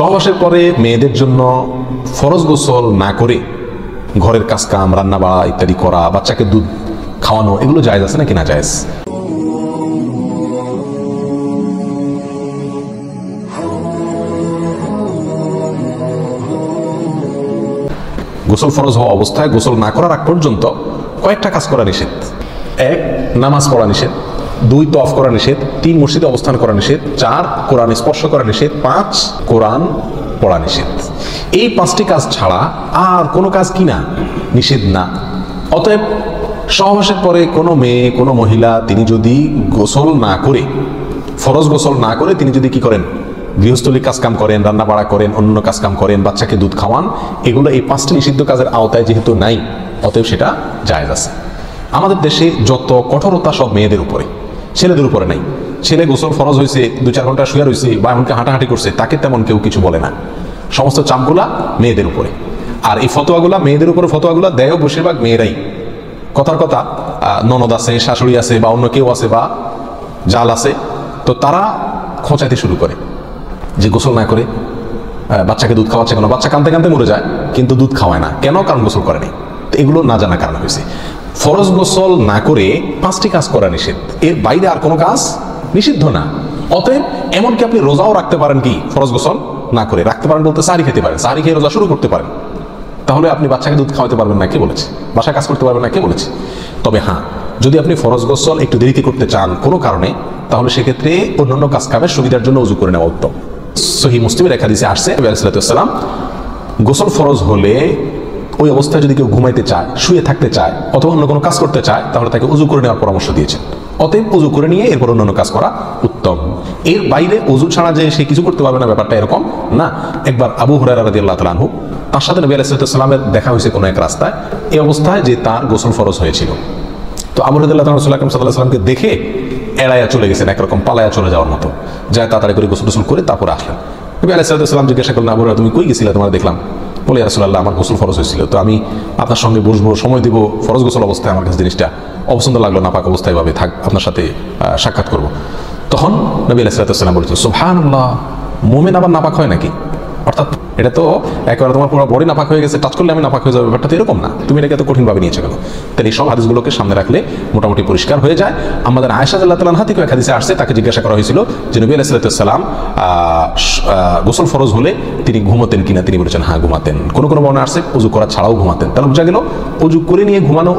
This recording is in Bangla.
সহবাসের পরে মেয়েদের জন্য ফরজ গোসল না করে ঘরের কাজকাম রান্না বাড়া ইত্যাদি করা, বাচ্চাকে দুধ খাওয়ানো, এগুলো জায়েজ আছে নাকি না জায়েজ? গোসল ফরজ হওয়া অবস্থায় গোসল না করার আগ পর্যন্ত কয়েকটা কাজ করা নিষেধ। 1. নামাজ পড়া নিষেধ। 2. তওয়াফ করা নিষেধ। 3. মসজিদে অবস্থান করা নিষেধ। 4. কোরআন স্পর্শ করা নিষেধ। 5. কোরআন পড়া নিষেধ। এই 5টি কাজ ছাড়া আর কোনো কাজ কিনা নিষেধ না। অতএব সহবাসের পরে কোনো মেয়ে, কোনো মহিলা তিনি যদি গোসল না করে, ফরজ গোসল না করে তিনি যদি কি করেন, গৃহস্থলী কাজকাম করেন, রান্না বাড়া করেন, অন্য কাজকাম করেন, বাচ্চাকে দুধ খাওয়ান, এগুলো এই 5টি নিষিদ্ধ কাজের আওতায় যেহেতু নাই, অতএব সেটা জায়েজ আছে। আমাদের দেশে যত কঠোরতা সব মেয়েদের উপরে, ছেলেদের উপরে নাই। ছেলে গোসল ফরজ হয়েছে, 2-4 ঘন্টা শুয়ে রয়েছে বা এমনকি হাঁটাহাঁটি করছে, তাকে তেমন কেউ কিছু বলে না। সমস্ত চাপগুলা মেয়েদের উপরে। আর এই ফতোয়াগুলা মেয়েদের উপরে, ফতোয়াগুলা দেয়ও বেশিরভাগ মেয়েরাই। কথার কথা, ননদ আছে, শাশুড়ি আছে বা অন্য কেউ আছে বা জাল আছে, তো তারা খোঁচাইতে শুরু করে যে গোসল না করে বাচ্চাকে দুধ খাওয়াচ্ছে কেন, বাচ্চা কাঁদতে কাঁদতে মরে যায় কিন্তু দুধ খাওয়ায় না কেন, কারণ গোসল করে নাই। তো এগুলো না জানা কারণ হয়েছে। ফরজ গোসল না করে 5টি কাজ করা নিষেধ, এর বাইরে আর কোনো কাজ নিষিদ্ধ না। অতএব এমনকি আপনি রোজাও রাখতে পারেন, কি ফরজ গোসল না করে রাখতে পারেন বলতে সাহরি খেতে পারেন, সাহরি খেয়ে রোজা শুরু করতে পারেন। তাহলে আপনি বাচ্চাকে দুধ খাওয়াতে পারবেন না, কে বলেছে? বাসায় কাজ করতে পারবেন না, কে বলেছে? তবে হ্যাঁ, যদি আপনি ফরজ গোসল একটু দেরিতে করতে চান কোনো কারণে, তাহলে সেক্ষেত্রে অন্যান্য কাজ কামের সুবিধার জন্য ওযু করে নেওয়া উত্তম। সহিহ মুসলিমের এক হাদিসে আসছে, নবী আলাইহিস সালাম গোসল ফরজ হলে ওই অবস্থায় যদি কেউ ঘুমাইতে চায়, শুয়ে থাকতে চায় অথবা অন্য কোনো কাজ করতে চায়, তাহলে তাকে ওযু করে নেওয়ার পরামর্শ দিয়েছেন। অতএব ওযু করে নিয়ে এরপর অন্যান্য কাজ করা উত্তম। এর বাইরে ওযু ছাড়া যে সে কিছু করতে পারবে না, ব্যাপারটা এরকম না। একবার আবু হুরায়রা রাদিয়াল্লাহু তাআলা আনহু, তার সাথে নবী আলাইহিস সালামের দেখা হয়েছে কোনো এক রাস্তায়, এই অবস্থায় যে তার গোসল ফরজ হয়েছিল। তো আবু হুরায়রা রাদিয়াল্লাহু তাআলা রাসূলুল্লাহ সাল্লাল্লাহু আলাইহি ওয়াসাল্লামকে দেখে এড়াইয়া চলে গেছেন, একরকম পালায়া চলে যাওয়ার মতো, যায় তাড়াতাড়ি করে গোসল টোসল করে তারপর আসলেন। নবী আলাইহিস সালাম জিজ্ঞাসা করলেন, আবু হুরায়রা তুমি কই গেছিলে, তোমার দেখলাম। বলে, ইয়া রাসূলুল্লাহ আমার গোসল ফরজ হয়েছিল, তো আমি আপনার সঙ্গে বসবো, সময় দিব, ফরজ গোসল অবস্থায় আমার কাছে জিনিসটা অপছন্দ লাগলো, নাপাক অবস্থায় ভাবে থাক, আপনার সাথে সাক্ষাৎ করব। তখন নবী আলাইহিস সালাম বলেছেন, সুবহানাল্লাহ, মুমিন আবার নাপাক হয় নাকি? অর্থাৎ এটা তো একেবারে তোমার পুরো বডি নাপাক হয়ে গেছে, টাচ করলে আমি নাপাক হয়ে যাবে, ব্যাপারটা তো এরকম না, তুমি এটাকে এত কঠিনভাবে নিয়েছো কেন? তাহলে এই সব হাদিসগুলোকে সামনে রাখলে মোটামুটি পরিষ্কার হয়ে যায়। আমাদের আয়েশা রাদিয়াল্লাহু তাআলা আনহা থেকে এক হাদিসে আসছে, তাকে জিজ্ঞাসা করা হয়েছিল যে নবী আলাইহিস সালাম গোসল ফরজ হলে তিনি ঘুমাতেন কিনা, তিনি বলেছেন হ্যাঁ ঘুমাতেন। কোনো কোনো বর্ণনা আসছে ওযু করা ছাড়াও ঘুমাতেন। তাহলে বোঝা গেল ওযু করে নিয়ে ঘুমানো,